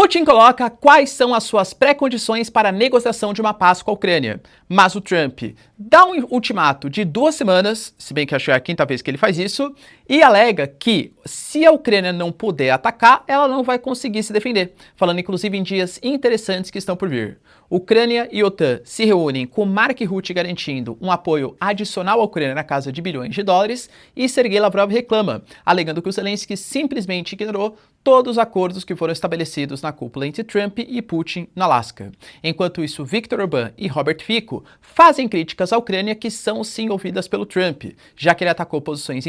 Putin coloca quais são as suas pré-condições para a negociação de uma paz com a Ucrânia, mas o Trump dá um ultimato de 2 semanas, se bem que acho que é a 5ª vez que ele faz isso, e alega que se a Ucrânia não puder atacar, ela não vai conseguir se defender, falando inclusive em dias interessantes que estão por vir. Ucrânia e OTAN se reúnem com Mark Rutte garantindo um apoio adicional à Ucrânia na casa de bilhões de dólares e Sergei Lavrov reclama, alegando que o Zelensky simplesmente ignorou todos os acordos que foram estabelecidos na cúpula entre Trump e Putin no Alasca. Enquanto isso, Viktor Orbán e Robert Fico fazem críticas à Ucrânia que são sim ouvidas pelo Trump, já que ele atacou posições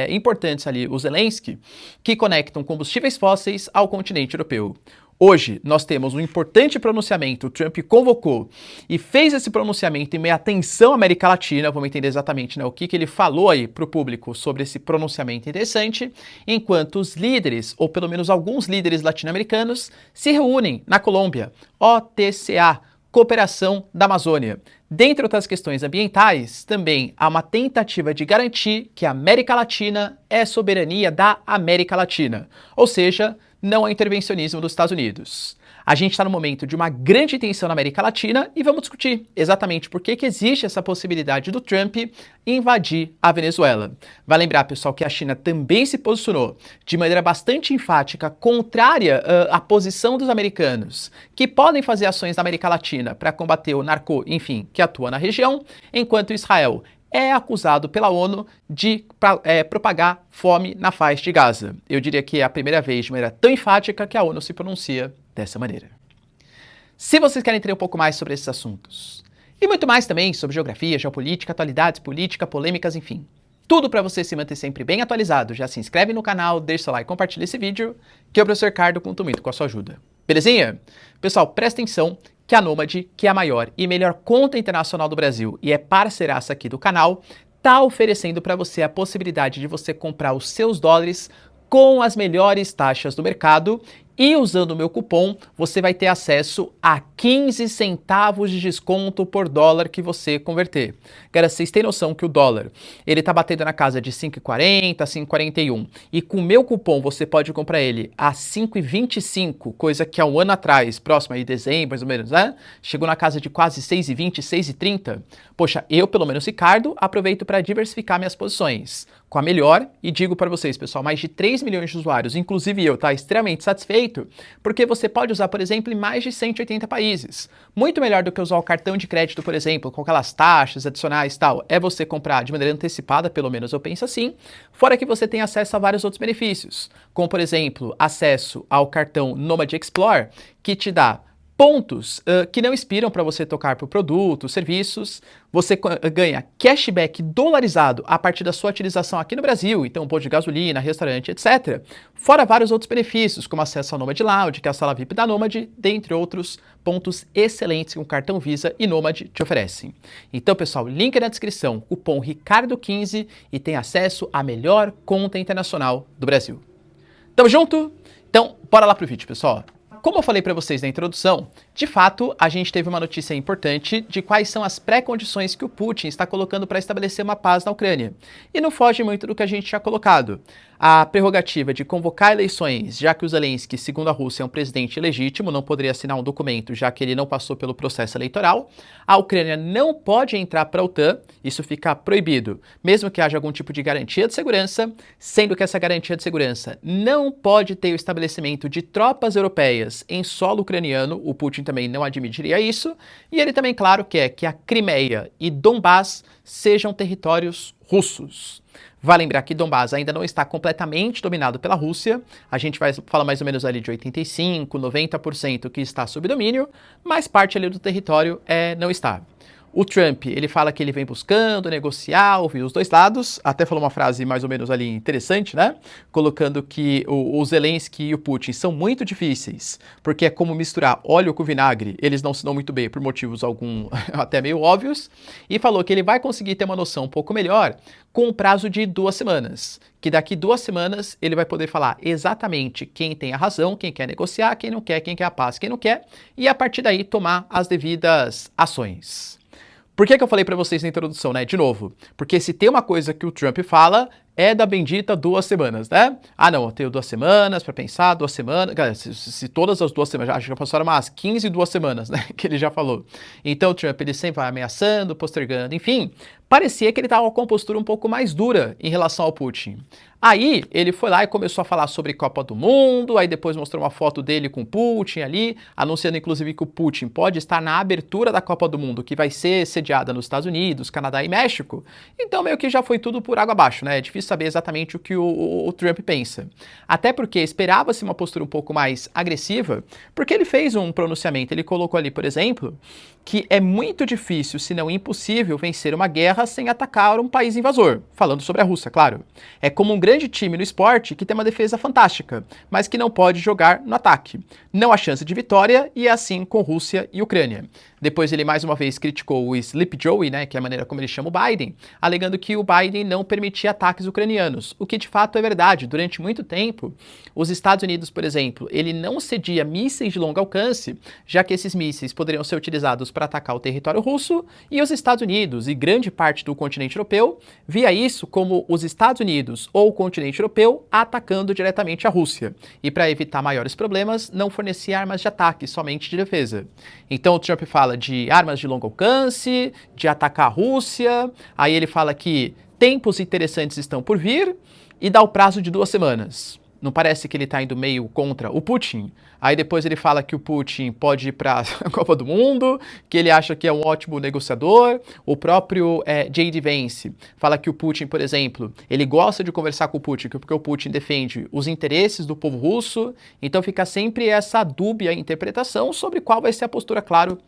importantes ali, o Zelensky, que conectam combustíveis fósseis ao continente europeu. Hoje, nós temos um importante pronunciamento, o Trump convocou e fez esse pronunciamento em meio à tensão à América Latina, vamos entender exatamente o que ele falou aí para o público sobre esse pronunciamento interessante, enquanto os líderes, ou pelo menos alguns líderes latino-americanos, se reúnem na Colômbia, OTCA, Cooperação da Amazônia. Dentre outras questões ambientais, também há uma tentativa de garantir que a América Latina é soberania da América Latina, ou seja, não há intervencionismo dos Estados Unidos. A gente está no momento de uma grande tensão na América Latina e vamos discutir exatamente por que existe essa possibilidade do Trump invadir a Venezuela. Vai lembrar, pessoal, que a China também se posicionou de maneira bastante enfática, contrária à posição dos americanos, que podem fazer ações na América Latina para combater o narco, enfim, que atua na região, enquanto Israel é acusado pela ONU de propagar fome na faixa de Gaza. Eu diria que é a primeira vez de maneira tão enfática que a ONU se pronuncia dessa maneira. Se vocês querem entender um pouco mais sobre esses assuntos, e muito mais também sobre geografia, geopolítica, atualidades, política, polêmicas, enfim, tudo para você se manter sempre bem atualizado, já se inscreve no canal, deixa seu like, compartilha esse vídeo, que é o professor Ricardo conto muito com a sua ajuda. Belezinha? Pessoal, presta atenção que a Nomad, que é a maior e melhor conta internacional do Brasil e é parceiraça aqui do canal, está oferecendo para você a possibilidade de você comprar os seus dólares com as melhores taxas do mercado e usando o meu cupom você vai ter acesso a 15 centavos de desconto por dólar que você converter. Cara, vocês têm noção que o dólar, ele tá batendo na casa de 5,40, 5,41 e com o meu cupom você pode comprar ele a 5,25, coisa que há um ano atrás, próximo aí dezembro mais ou menos, né? Chegou na casa de quase 6,20, 6,30. Poxa, eu pelo menos Ricardo aproveito para diversificar minhas posições com a melhor e digo para vocês, pessoal, mais de 3 milhões de usuários, inclusive eu, tá extremamente satisfeito, porque você pode usar, por exemplo, em mais de 180 países. Muito melhor do que usar o cartão de crédito, por exemplo, com aquelas taxas adicionais e tal, é você comprar de maneira antecipada, pelo menos eu penso assim, fora que você tem acesso a vários outros benefícios, como, por exemplo, acesso ao cartão Nomad Explore, que te dá pontos que não expiram para você tocar por produtos, serviços, você ganha cashback dolarizado a partir da sua utilização aqui no Brasil, então posto de gasolina, restaurante, etc. Fora vários outros benefícios, como acesso ao Nomad Lounge, que é a sala VIP da Nomad, dentre outros pontos excelentes que o cartão Visa e Nomad te oferecem. Então, pessoal, link na descrição, cupom Ricardo15 e tem acesso à melhor conta internacional do Brasil. Tamo junto? Então, bora lá pro vídeo, pessoal. Como eu falei para vocês na introdução, de fato, a gente teve uma notícia importante de quais são as pré-condições que o Putin está colocando para estabelecer uma paz na Ucrânia. E não foge muito do que a gente tinha colocado. A prerrogativa de convocar eleições, já que o Zelensky, segundo a Rússia, é um presidente ilegítimo, não poderia assinar um documento, já que ele não passou pelo processo eleitoral. A Ucrânia não pode entrar para a OTAN, isso fica proibido, mesmo que haja algum tipo de garantia de segurança, sendo que essa garantia de segurança não pode ter o estabelecimento de tropas europeias em solo ucraniano, o Putin também não admitiria isso, e ele também, claro, quer que a Crimeia e Donbás sejam territórios russos. Vale lembrar que Donbás ainda não está completamente dominado pela Rússia, a gente vai falar mais ou menos ali de 85%, 90% que está sob domínio, mas parte ali do território não está. O Trump, ele fala que ele vem buscando negociar, ouvir os dois lados, até falou uma frase mais ou menos ali interessante, né? Colocando que o Zelensky e o Putin são muito difíceis, porque é como misturar óleo com vinagre, eles não se dão muito bem por motivos até meio óbvios, e falou que ele vai conseguir ter uma noção um pouco melhor com um prazo de 2 semanas, que daqui 2 semanas ele vai poder falar exatamente quem tem a razão, quem quer negociar, quem quer a paz, quem não quer, e a partir daí tomar as devidas ações. Por que eu falei para vocês na introdução, né? De novo, porque se tem uma coisa que o Trump fala, é da bendita 2 semanas, né? Ah, não, eu tenho 2 semanas para pensar, 2 semanas. Cara, se todas as 2 semanas, acho que já passaram umas 15 2 semanas, né? Que ele já falou. Então o Trump, ele sempre vai ameaçando, postergando, enfim. Parecia que ele estava com uma postura um pouco mais dura em relação ao Putin. Aí ele foi lá e começou a falar sobre Copa do Mundo, aí depois mostrou uma foto dele com o Putin ali, anunciando inclusive que o Putin pode estar na abertura da Copa do Mundo, que vai ser sediada nos Estados Unidos, Canadá e México. Então meio que já foi tudo por água abaixo, né? É difícil saber exatamente o que o Trump pensa. Até porque esperava-se uma postura um pouco mais agressiva, porque ele fez um pronunciamento, ele colocou ali, por exemplo, que é muito difícil, se não impossível, vencer uma guerra sem atacar um país invasor, falando sobre a Rússia, claro. É como um grande time no esporte que tem uma defesa fantástica, mas que não pode jogar no ataque. Não há chance de vitória e é assim com Rússia e Ucrânia. Depois ele mais uma vez criticou o Sleep Joey, né, que é a maneira como ele chama o Biden, alegando que o Biden não permitia ataques ucranianos, o que de fato é verdade. Durante muito tempo, os Estados Unidos, por exemplo, ele não cedia mísseis de longo alcance, já que esses mísseis poderiam ser utilizados para atacar o território russo, e os Estados Unidos e grande parte do continente europeu via isso como os Estados Unidos ou o continente europeu atacando diretamente a Rússia, e para evitar maiores problemas, não fornecia armas de ataque, somente de defesa. Então o Trump fala de armas de longo alcance, de atacar a Rússia, aí ele fala que tempos interessantes estão por vir e dá o prazo de 2 semanas. Não parece que ele está indo meio contra o Putin? Aí depois ele fala que o Putin pode ir para a Copa do Mundo, que ele acha que é um ótimo negociador. O próprio J.D. Vance fala que o Putin, por exemplo, ele gosta de conversar com o Putin, porque o Putin defende os interesses do povo russo. Então fica sempre essa dúbia interpretação sobre qual vai ser a postura, claro,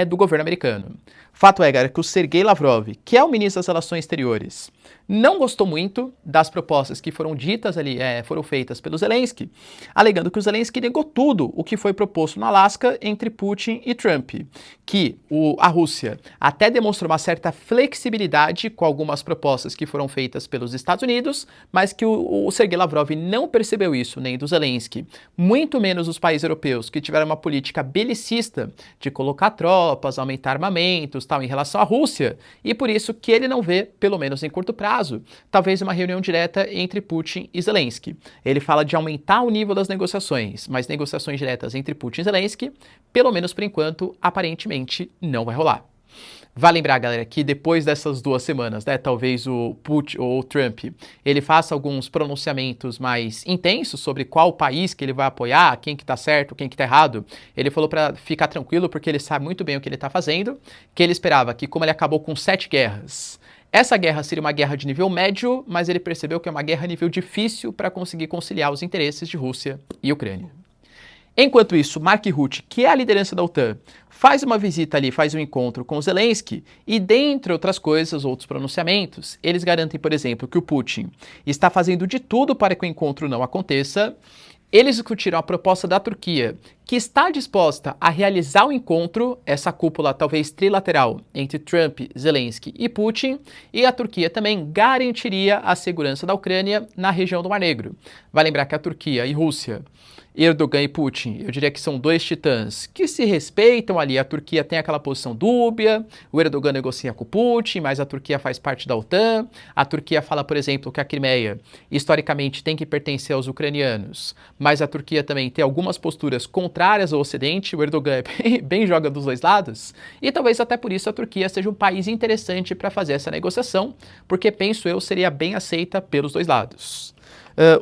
do governo americano. Fato é, galera, que o Sergei Lavrov, que é o ministro das Relações Exteriores, não gostou muito das propostas que foram ditas ali, foram feitas pelo Zelensky, alegando que o Zelensky negou tudo o que foi proposto no Alasca entre Putin e Trump, que a Rússia até demonstrou uma certa flexibilidade com algumas propostas que foram feitas pelos Estados Unidos, mas que o Sergei Lavrov não percebeu isso, nem do Zelensky, muito menos os países europeus, que tiveram uma política belicista de colocar tropas, aumentar armamentos, tal, em relação à Rússia, e por isso que ele não vê, pelo menos em curto prazo, talvez uma reunião direta entre Putin e Zelensky. Ele fala de aumentar o nível das negociações, mas negociações diretas entre Putin e Zelensky, pelo menos por enquanto, aparentemente não vai rolar. Vale lembrar, galera, que depois dessas 2 semanas, né, talvez o Putin ou o Trump, ele faça alguns pronunciamentos mais intensos sobre qual país que ele vai apoiar, quem que tá certo, quem que tá errado. Ele falou para ficar tranquilo, porque ele sabe muito bem o que ele tá fazendo, que ele esperava que, como ele acabou com 7 guerras, essa guerra seria uma guerra de nível médio, mas ele percebeu que é uma guerra nível difícil para conseguir conciliar os interesses de Rússia e Ucrânia. Enquanto isso, Mark Rutte, que é a liderança da OTAN, faz uma visita ali, faz um encontro com Zelensky e, dentre outras coisas, outros pronunciamentos, eles garantem, por exemplo, que o Putin está fazendo de tudo para que o encontro não aconteça. Eles discutiram a proposta da Turquia, que está disposta a realizar o encontro, essa cúpula talvez trilateral entre Trump, Zelensky e Putin, e a Turquia também garantiria a segurança da Ucrânia na região do Mar Negro. Vai lembrar que a Turquia e Rússia, Erdogan e Putin, eu diria que são dois titãs que se respeitam ali. A Turquia tem aquela posição dúbia, o Erdogan negocia com o Putin, mas a Turquia faz parte da OTAN. A Turquia fala, por exemplo, que a Crimeia, historicamente, tem que pertencer aos ucranianos, mas a Turquia também tem algumas posturas contrárias ao Ocidente. O Erdogan bem joga dos dois lados, e talvez até por isso a Turquia seja um país interessante para fazer essa negociação, porque, penso eu, seria bem aceita pelos dois lados.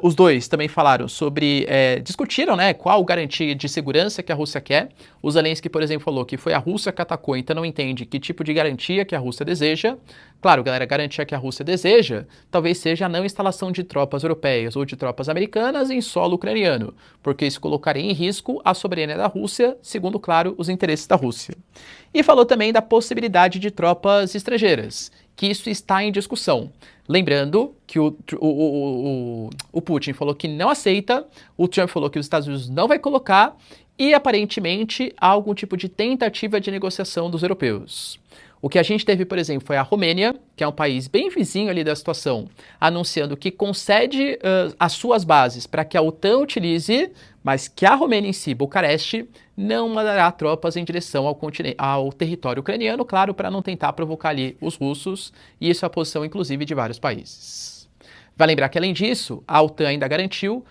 Os dois também falaram sobre, discutiram, né, qual garantia de segurança que a Rússia quer. O Zelensky, por exemplo, falou que foi a Rússia que atacou, então não entende que tipo de garantia que a Rússia deseja. Claro, galera, a garantia que a Rússia deseja talvez seja a não instalação de tropas europeias ou de tropas americanas em solo ucraniano, porque isso colocaria em risco a soberania da Rússia, segundo, claro, os interesses da Rússia. E falou também da possibilidade de tropas estrangeiras, que isso está em discussão. Lembrando que o Putin falou que não aceita, o Trump falou que os Estados Unidos não vai colocar, e aparentemente há algum tipo de tentativa de negociação dos europeus. O que a gente teve, por exemplo, foi a Romênia, que é um país bem vizinho ali da situação, anunciando que concede as suas bases para que a OTAN utilize, mas que a Romênia em si, Bucareste, não mandará tropas em direção ao território ucraniano, claro, para não tentar provocar ali os russos, e isso é a posição, inclusive, de vários países. Vai lembrar que, além disso, a OTAN ainda garantiu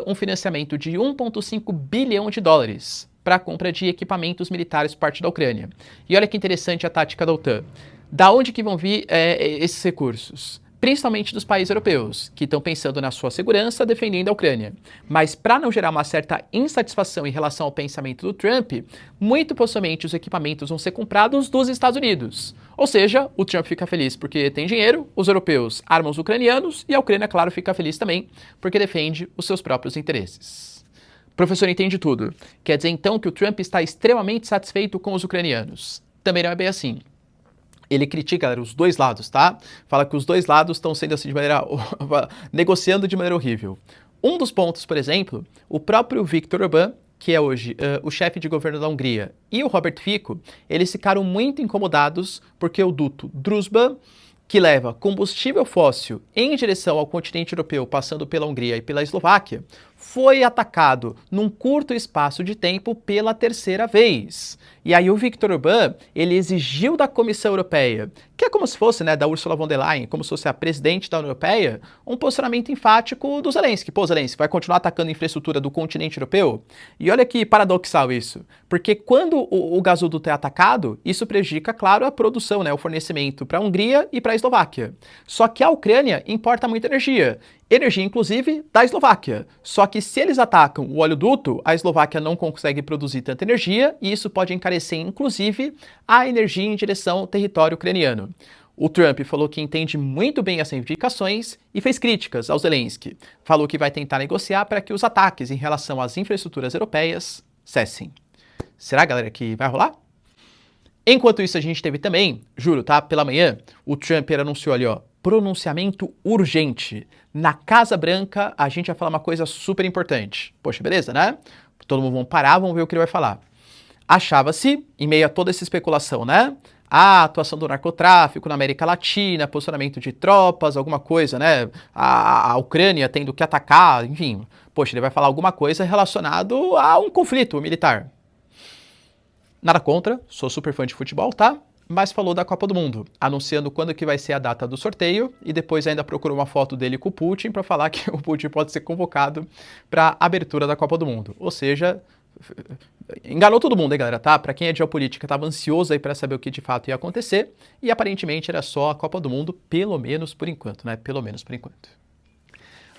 um financiamento de 1,5 bilhão de dólares para a compra de equipamentos militares por parte da Ucrânia. E olha que interessante a tática da OTAN. Da onde que vão vir esses recursos? Principalmente dos países europeus, que estão pensando na sua segurança, defendendo a Ucrânia. Mas para não gerar uma certa insatisfação em relação ao pensamento do Trump, muito possivelmente os equipamentos vão ser comprados dos Estados Unidos. Ou seja, o Trump fica feliz porque tem dinheiro, os europeus armam os ucranianos e a Ucrânia, claro, fica feliz também porque defende os seus próprios interesses. O professor entende tudo. Quer dizer então que o Trump está extremamente satisfeito com os ucranianos. Também não é bem assim. Ele critica, galera, os dois lados, tá? Fala que os dois lados estão sendo assim de maneira... negociando de maneira horrível. Um dos pontos, por exemplo, o próprio Viktor Orbán, que é hoje o chefe de governo da Hungria, e o Robert Fico, eles ficaram muito incomodados porque o duto Druzhba, que leva combustível fóssil em direção ao continente europeu, passando pela Hungria e pela Eslováquia, foi atacado num curto espaço de tempo pela terceira vez. E aí o Viktor Orbán, ele exigiu da Comissão Europeia, que é como se fosse, né, da Ursula von der Leyen, como se fosse a presidente da União Europeia, um posicionamento enfático do Zelensky. Pô, Zelensky, vai continuar atacando a infraestrutura do continente europeu? E olha que paradoxal isso, porque quando o gasoduto é atacado, isso prejudica, claro, a produção, né, o fornecimento para a Hungria e para a Eslováquia. Só que a Ucrânia importa muita energia, inclusive da Eslováquia. Só que se eles atacam o oleoduto, a Eslováquia não consegue produzir tanta energia e isso pode encarecer, inclusive, a energia em direção ao território ucraniano. O Trump falou que entende muito bem as reivindicações e fez críticas ao Zelensky. Falou que vai tentar negociar para que os ataques em relação às infraestruturas europeias cessem. Será, galera, que vai rolar? Enquanto isso, a gente teve também, juro, tá? Pela manhã, o Trump anunciou ali, ó, pronunciamento urgente. Na Casa Branca, a gente vai falar uma coisa super importante. Poxa, beleza, né? Todo mundo vamos parar, vamos ver o que ele vai falar. Achava-se, em meio a toda essa especulação, né? A atuação do narcotráfico na América Latina, posicionamento de tropas, alguma coisa, né? A Ucrânia tendo que atacar, enfim. Poxa, ele vai falar alguma coisa relacionado a um conflito militar. Nada contra, sou super fã de futebol, tá? Mas falou da Copa do Mundo, anunciando quando que vai ser a data do sorteio e depois ainda procurou uma foto dele com o Putin para falar que o Putin pode ser convocado para a abertura da Copa do Mundo. Ou seja, enganou todo mundo, hein, galera, tá? Para quem é de geopolítica, estava ansioso aí para saber o que de fato ia acontecer e aparentemente era só a Copa do Mundo, pelo menos por enquanto, né? Pelo menos por enquanto.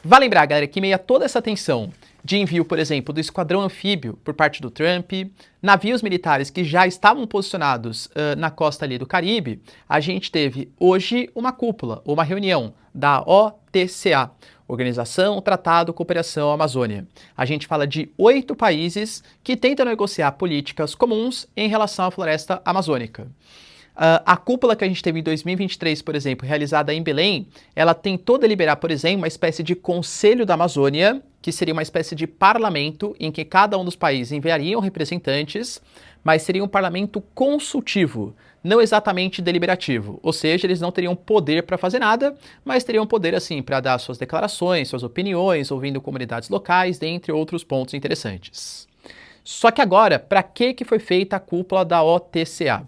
Vale lembrar, galera, que em meio a toda essa tensão de envio, por exemplo, do esquadrão anfíbio por parte do Trump, navios militares que já estavam posicionados na costa ali do Caribe, a gente teve hoje uma cúpula, uma reunião da OTCA, Organização Tratado Cooperação Amazônia. A gente fala de 8 países que tentam negociar políticas comuns em relação à floresta amazônica. A cúpula que a gente teve em 2023, por exemplo, realizada em Belém, ela tentou deliberar, por exemplo, uma espécie de Conselho da Amazônia, que seria uma espécie de parlamento em que cada um dos países enviariam representantes, mas seria um parlamento consultivo, não exatamente deliberativo. Ou seja, eles não teriam poder para fazer nada, mas teriam poder, assim, para dar suas declarações, suas opiniões, ouvindo comunidades locais, dentre outros pontos interessantes. Só que agora, para que foi feita a cúpula da OTCA?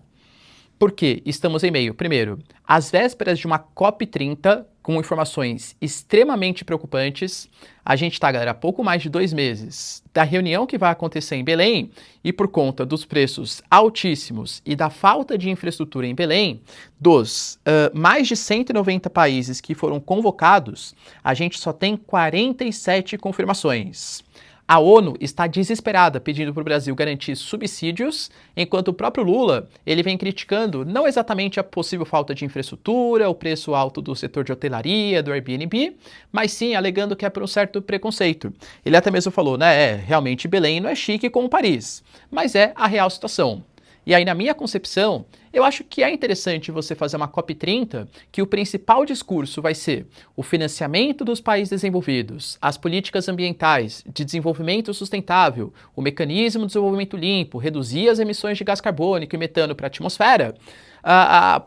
Porque estamos em meio, primeiro, às vésperas de uma COP30, com informações extremamente preocupantes. A gente está, galera, há pouco mais de 2 meses da reunião que vai acontecer em Belém, e por conta dos preços altíssimos e da falta de infraestrutura em Belém, dos mais de 190 países que foram convocados, a gente só tem 47 confirmações. A ONU está desesperada pedindo para o Brasil garantir subsídios, enquanto o próprio Lula ele vem criticando não exatamente a possível falta de infraestrutura, o preço alto do setor de hotelaria, do Airbnb, mas sim alegando que é por um certo preconceito. Ele até mesmo falou, né, realmente Belém não é chique como Paris, mas é a real situação. E aí, na minha concepção, eu acho que é interessante você fazer uma COP30 que o principal discurso vai ser o financiamento dos países desenvolvidos, as políticas ambientais de desenvolvimento sustentável, o mecanismo de desenvolvimento limpo, reduzir as emissões de gás carbônico e metano para a atmosfera,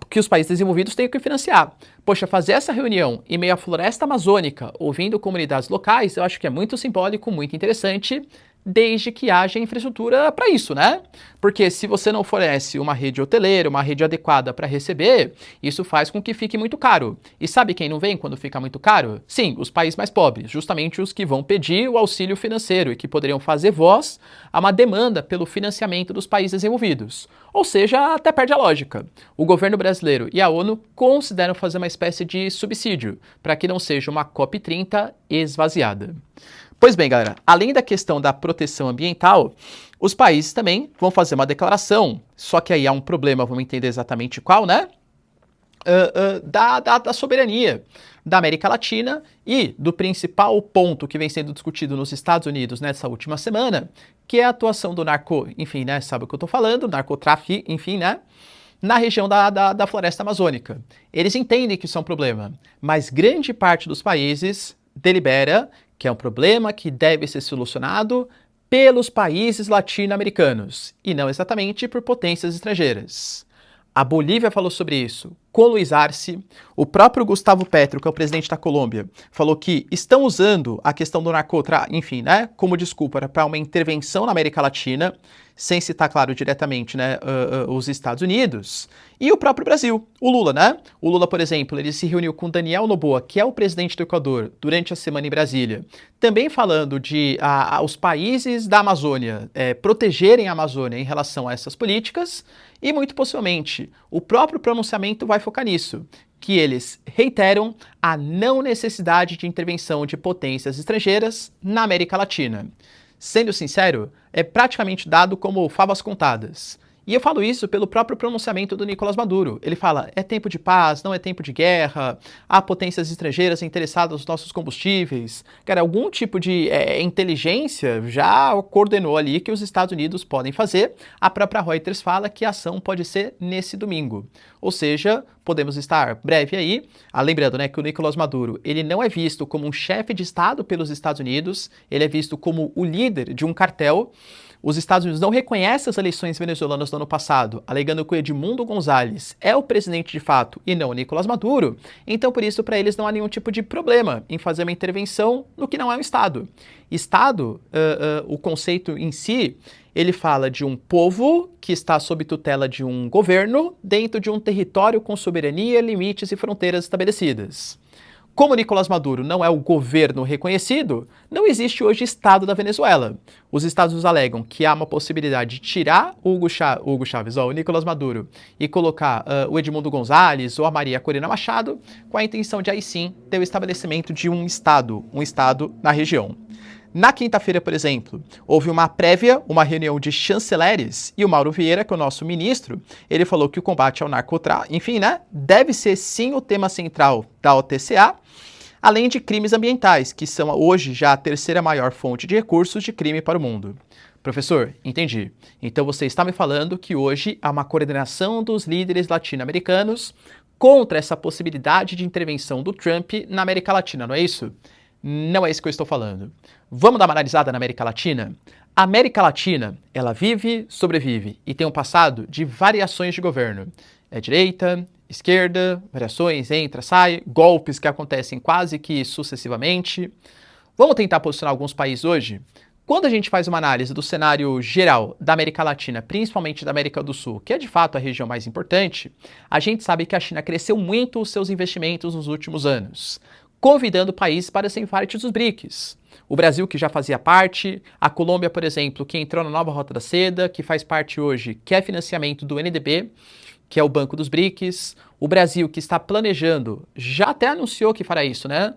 que os países desenvolvidos têm que financiar. Poxa, fazer essa reunião em meio à floresta amazônica, ouvindo comunidades locais, eu acho que é muito simbólico, muito interessante, desde que haja infraestrutura para isso, né? Porque se você não fornece uma rede hoteleira, uma rede adequada para receber, isso faz com que fique muito caro. E sabe quem não vem quando fica muito caro? Sim, os países mais pobres, justamente os que vão pedir o auxílio financeiro e que poderiam fazer voz a uma demanda pelo financiamento dos países desenvolvidos. Ou seja, até perde a lógica. O governo brasileiro e a ONU consideram fazer uma espécie de subsídio para que não seja uma COP30 esvaziada. Pois bem, galera, além da questão da proteção ambiental, os países também vão fazer uma declaração, só que aí há um problema, vamos entender exatamente qual, né? Da soberania da América Latina e do principal ponto que vem sendo discutido nos Estados Unidos nessa última semana, que é a atuação do enfim, né, sabe o que eu tô falando, narcotráfico, enfim, né, na região da floresta amazônica. Eles entendem que isso é um problema, mas grande parte dos países delibera que é um problema que deve ser solucionado pelos países latino-americanos e não exatamente por potências estrangeiras. A Bolívia falou sobre isso com Luiz Arce, o próprio Gustavo Petro, que é o presidente da Colômbia, falou que estão usando a questão do narcotráfico, enfim, né, como desculpa para uma intervenção na América Latina, sem citar, claro, diretamente, né, os Estados Unidos, e o próprio Brasil, o Lula, né? O Lula, por exemplo, ele se reuniu com Daniel Noboa, que é o presidente do Equador, durante a semana em Brasília, também falando de os países da Amazônia protegerem a Amazônia em relação a essas políticas, e muito possivelmente o próprio pronunciamento vai focar nisso, que eles reiteram a não necessidade de intervenção de potências estrangeiras na América Latina. Sendo sincero, é praticamente dado como favas contadas. E eu falo isso pelo próprio pronunciamento do Nicolás Maduro. Ele fala, é tempo de paz, não é tempo de guerra, há potências estrangeiras interessadas nos nossos combustíveis. Cara, algum tipo de inteligência já coordenou ali que os Estados Unidos podem fazer. A própria Reuters fala que a ação pode ser nesse domingo. Ou seja, podemos estar breve aí. Lembrando, né, que o Nicolás Maduro, ele não é visto como um chefe de Estado pelos Estados Unidos, ele é visto como o líder de um cartel. Os Estados Unidos não reconhecem as eleições venezuelanas do ano passado, alegando que o Edmundo González é o presidente de fato e não o Nicolás Maduro, então por isso para eles não há nenhum tipo de problema em fazer uma intervenção no que não é um Estado. Estado, o conceito em si, ele fala de um povo que está sob tutela de um governo dentro de um território com soberania, limites e fronteiras estabelecidas. Como Nicolás Maduro não é o governo reconhecido, não existe hoje Estado da Venezuela. Os Estados Unidos alegam que há uma possibilidade de tirar o Nicolás Maduro e colocar o Edmundo González ou a Maria Corina Machado, com a intenção de aí sim ter o estabelecimento de um Estado na região. Na quinta-feira, por exemplo, houve uma reunião de chanceleres, e o Mauro Vieira, que é o nosso ministro, ele falou que o combate ao narcotráfico, enfim, né, deve ser sim o tema central da OTCA, além de crimes ambientais, que são hoje já a terceira maior fonte de recursos de crime para o mundo. Professor, entendi. Então você está me falando que hoje há uma coordenação dos líderes latino-americanos contra essa possibilidade de intervenção do Trump na América Latina, não é isso? Não é isso que eu estou falando. Vamos dar uma analisada na América Latina? A América Latina, ela vive, sobrevive e tem um passado de variações de governo. É direita, esquerda, variações, entra, sai, golpes que acontecem quase que sucessivamente. Vamos tentar posicionar alguns países hoje? Quando a gente faz uma análise do cenário geral da América Latina, principalmente da América do Sul, que é de fato a região mais importante, a gente sabe que a China cresceu muito os seus investimentos nos últimos anos, convidando países para serem parte dos BRICS. O Brasil, que já fazia parte, a Colômbia, por exemplo, que entrou na nova Rota da Seda, que faz parte hoje, que é financiamento do NDB, que é o Banco dos BRICS. O Brasil, que está planejando, já até anunciou que fará isso, né?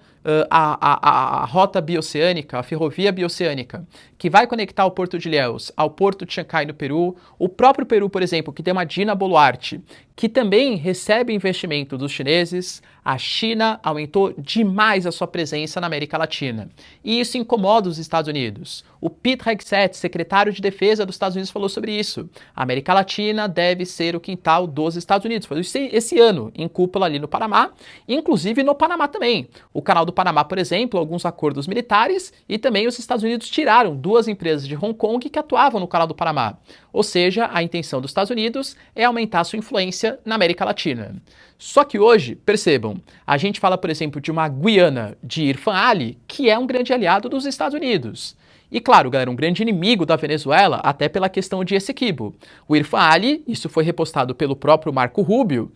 A rota bioceânica, a ferrovia bioceânica, que vai conectar o Porto de Ilhéus ao Porto de Chancay, no Peru. O próprio Peru, por exemplo, que tem uma Dina Boluarte, que também recebe investimento dos chineses. A China aumentou demais a sua presença na América Latina. E isso incomoda os Estados Unidos. O Pete Hegseth, secretário de Defesa dos Estados Unidos, falou sobre isso. A América Latina deve ser o quintal dos Estados Unidos. Foi isso esse ano, em cúpula ali no Panamá, inclusive no Panamá também. O Canal do Panamá, por exemplo, alguns acordos militares, e também os Estados Unidos tiraram duas empresas de Hong Kong que atuavam no Canal do Panamá. Ou seja, a intenção dos Estados Unidos é aumentar sua influência na América Latina. Só que hoje, percebam, a gente fala, por exemplo, de uma Guiana de Irfan Ali, que é um grande aliado dos Estados Unidos. E claro, galera, um grande inimigo da Venezuela, até pela questão de Essequibo. O Irfan Ali, isso foi repostado pelo próprio Marco Rubio,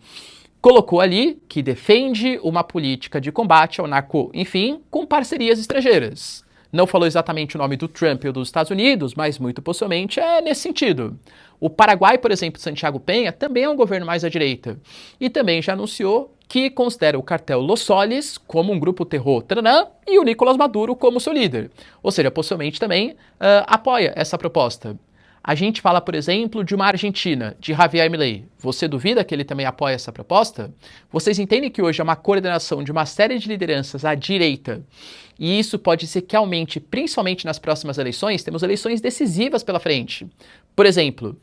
colocou ali que defende uma política de combate ao narco, enfim, com parcerias estrangeiras. Não falou exatamente o nome do Trump ou dos Estados Unidos, mas muito possivelmente é nesse sentido. O Paraguai, por exemplo, Santiago Penha, também é um governo mais à direita. E também já anunciou que considera o cartel Los Soles como um grupo terror tranã, e o Nicolás Maduro como seu líder. Ou seja, possivelmente também apoia essa proposta. A gente fala, por exemplo, de uma Argentina, de Javier Milei. Você duvida que ele também apoia essa proposta? Vocês entendem que hoje é uma coordenação de uma série de lideranças à direita, e isso pode ser que aumente, principalmente nas próximas eleições. Temos eleições decisivas pela frente. Por exemplo,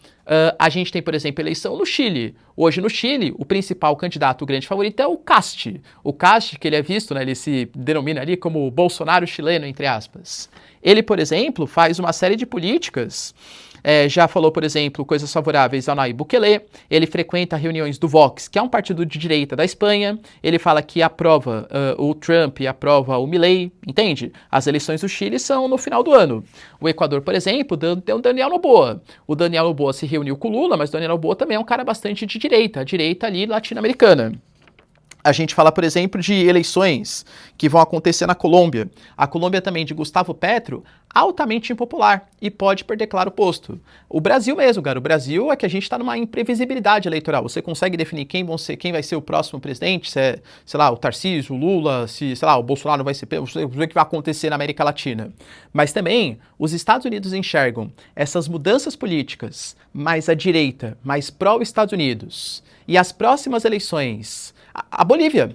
a gente tem, por exemplo, eleição no Chile. Hoje no Chile, o principal candidato, o grande favorito, é o Cast. O Cast, que ele é visto, né, ele se denomina ali como o Bolsonaro chileno, entre aspas. Ele, por exemplo, faz uma série de políticas. Já falou, por exemplo, coisas favoráveis ao Nayib Bukele. Ele frequenta reuniões do Vox, que é um partido de direita da Espanha. Ele fala que aprova o Trump e aprova o Milei, entende? As eleições do Chile são no final do ano. O Equador, por exemplo, tem o Daniel Noboa. O Daniel Noboa se reuniu com o Lula, mas o Daniel Noboa também é um cara bastante de direita, a direita ali latino-americana. A gente fala, por exemplo, de eleições que vão acontecer na Colômbia. A Colômbia também de Gustavo Petro, altamente impopular e pode perder, claro, o posto. O Brasil mesmo, cara. O Brasil é que a gente está numa imprevisibilidade eleitoral. Você consegue definir quem vai ser o próximo presidente? Se é, sei lá, o Tarcísio, o Lula, se, sei lá, o Bolsonaro vai ser... Vamos ver o que vai acontecer na América Latina. Mas também, os Estados Unidos enxergam essas mudanças políticas mais à direita, mais pró-Estados Unidos. E as próximas eleições... A Bolívia,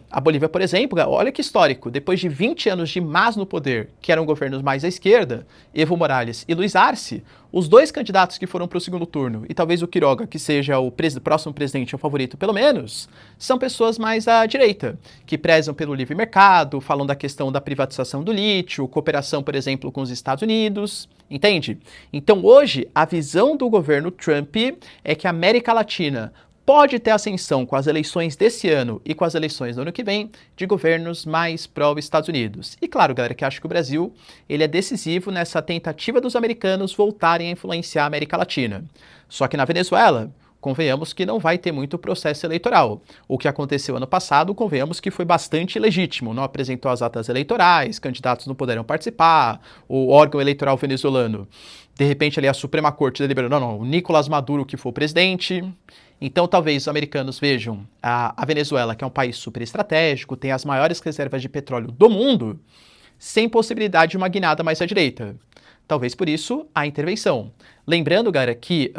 por exemplo, olha que histórico, depois de 20 anos de Mas no poder, que eram governos mais à esquerda, Evo Morales e Luiz Arce, os dois candidatos que foram para o segundo turno, e talvez o Quiroga, que seja o próximo presidente, o favorito pelo menos, são pessoas mais à direita, que prezam pelo livre mercado, falam da questão da privatização do lítio, cooperação, por exemplo, com os Estados Unidos, entende? Então hoje, a visão do governo Trump é que a América Latina pode ter ascensão com as eleições desse ano e com as eleições do ano que vem de governos mais pró-Estados Unidos. E claro, galera, que acho que o Brasil ele é decisivo nessa tentativa dos americanos voltarem a influenciar a América Latina. Só que na Venezuela, convenhamos que não vai ter muito processo eleitoral. O que aconteceu ano passado, convenhamos que foi bastante legítimo. Não apresentou as atas eleitorais, candidatos não puderam participar, o órgão eleitoral venezuelano, de repente ali a Suprema Corte deliberou, não, o Nicolás Maduro que foi o presidente. Então talvez os americanos vejam a Venezuela, que é um país super estratégico, tem as maiores reservas de petróleo do mundo, sem possibilidade de uma guinada mais à direita. Talvez por isso a intervenção. Lembrando, galera, que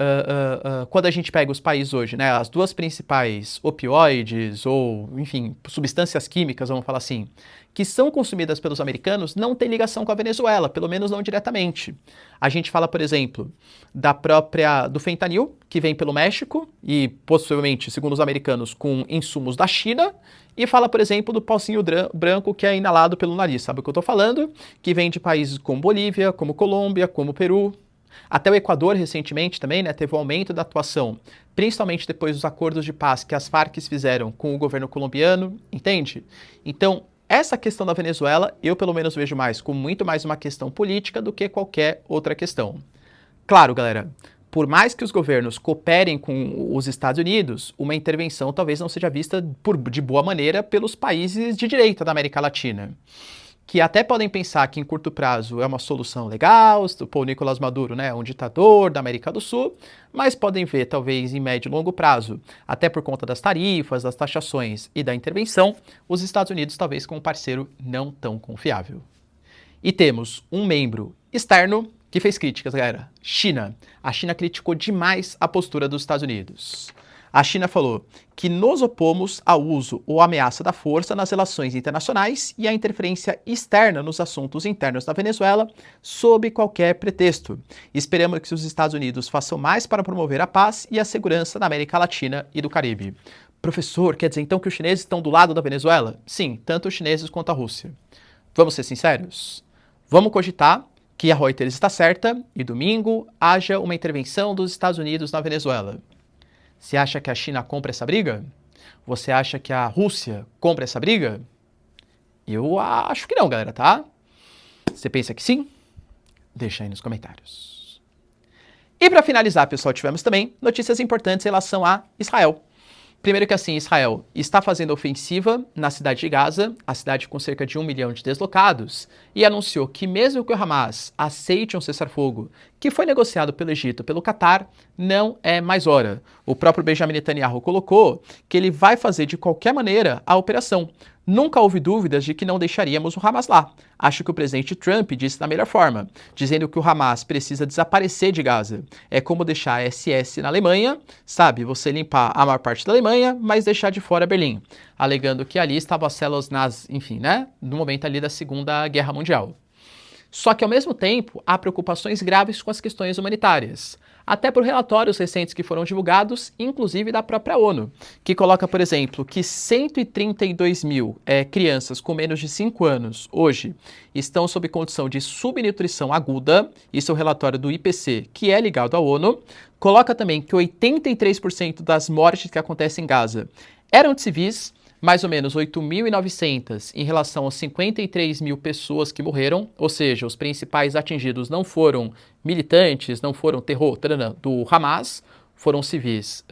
quando a gente pega os países hoje, né, as duas principais opioides ou, enfim, substâncias químicas, vamos falar assim, que são consumidas pelos americanos, não tem ligação com a Venezuela, pelo menos não diretamente. A gente fala, por exemplo, do fentanil, que vem pelo México e possivelmente, segundo os americanos, com insumos da China, e fala, por exemplo, do pozinho branco que é inalado pelo nariz, sabe o que eu tô falando? Que vem de países como Bolívia, como Colômbia, como Peru. Até o Equador, recentemente, também, né, teve um aumento da atuação, principalmente depois dos acordos de paz que as Farc fizeram com o governo colombiano, entende? Então, essa questão da Venezuela, eu pelo menos vejo mais como muito mais uma questão política do que qualquer outra questão. Claro, galera, por mais que os governos cooperem com os Estados Unidos, uma intervenção talvez não seja vista de boa maneira pelos países de direita da América Latina, que até podem pensar que em curto prazo é uma solução legal, o Nicolás Maduro, né, um ditador da América do Sul, mas podem ver, talvez em médio e longo prazo, até por conta das tarifas, das taxações e da intervenção, os Estados Unidos talvez como um parceiro não tão confiável. E temos um membro externo que fez críticas, galera. China. A China criticou demais a postura dos Estados Unidos. A China falou que nos opomos ao uso ou ameaça da força nas relações internacionais e à interferência externa nos assuntos internos da Venezuela, sob qualquer pretexto. Esperamos que os Estados Unidos façam mais para promover a paz e a segurança na América Latina e do Caribe. Professor, quer dizer então que os chineses estão do lado da Venezuela? Sim, tanto os chineses quanto a Rússia. Vamos ser sinceros? Vamos cogitar que a Reuters está certa e domingo haja uma intervenção dos Estados Unidos na Venezuela. Você acha que a China compra essa briga? Você acha que a Rússia compra essa briga? Eu acho que não, galera, tá? Você pensa que sim? Deixa aí nos comentários. E para finalizar, pessoal, tivemos também notícias importantes em relação a Israel. Primeiro que assim, Israel está fazendo ofensiva na cidade de Gaza, a cidade com cerca de 1 milhão de deslocados, e anunciou que mesmo que o Hamas aceite um cessar-fogo que foi negociado pelo Egito e pelo Catar, não é mais hora. O próprio Benjamin Netanyahu colocou que ele vai fazer de qualquer maneira a operação. Nunca houve dúvidas de que não deixaríamos o Hamas lá. Acho que o presidente Trump disse da melhor forma, dizendo que o Hamas precisa desaparecer de Gaza. É como deixar a SS na Alemanha, sabe? Você limpar a maior parte da Alemanha, mas deixar de fora Berlim. Alegando que ali estavam as células nazis, enfim, né? No momento ali da Segunda Guerra Mundial. Só que, ao mesmo tempo, há preocupações graves com as questões humanitárias. Até por relatórios recentes que foram divulgados, inclusive da própria ONU, que coloca, por exemplo, que 132 mil crianças com menos de 5 anos hoje estão sob condição de subnutrição aguda, isso é o relatório do IPC, que é ligado à ONU, coloca também que 83% das mortes que acontecem em Gaza eram de civis, mais ou menos 8.900 em relação aos 53 mil pessoas que morreram, ou seja, os principais atingidos não foram militantes, não foram terror do Hamas, foram civis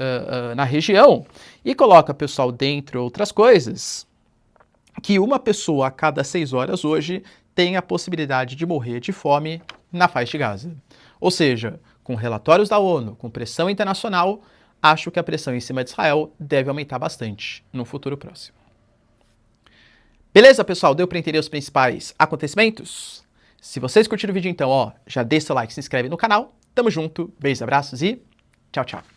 na região, e coloca, pessoal, dentre outras coisas, que uma pessoa a cada 6 horas hoje tem a possibilidade de morrer de fome na faixa de Gaza. Ou seja, com relatórios da ONU, com pressão internacional, acho que a pressão em cima de Israel deve aumentar bastante no futuro próximo. Beleza, pessoal? Deu para entender os principais acontecimentos? Se vocês curtiram o vídeo, então, já deixa seu like, se inscreve no canal. Tamo junto, beijos, abraços e tchau, tchau.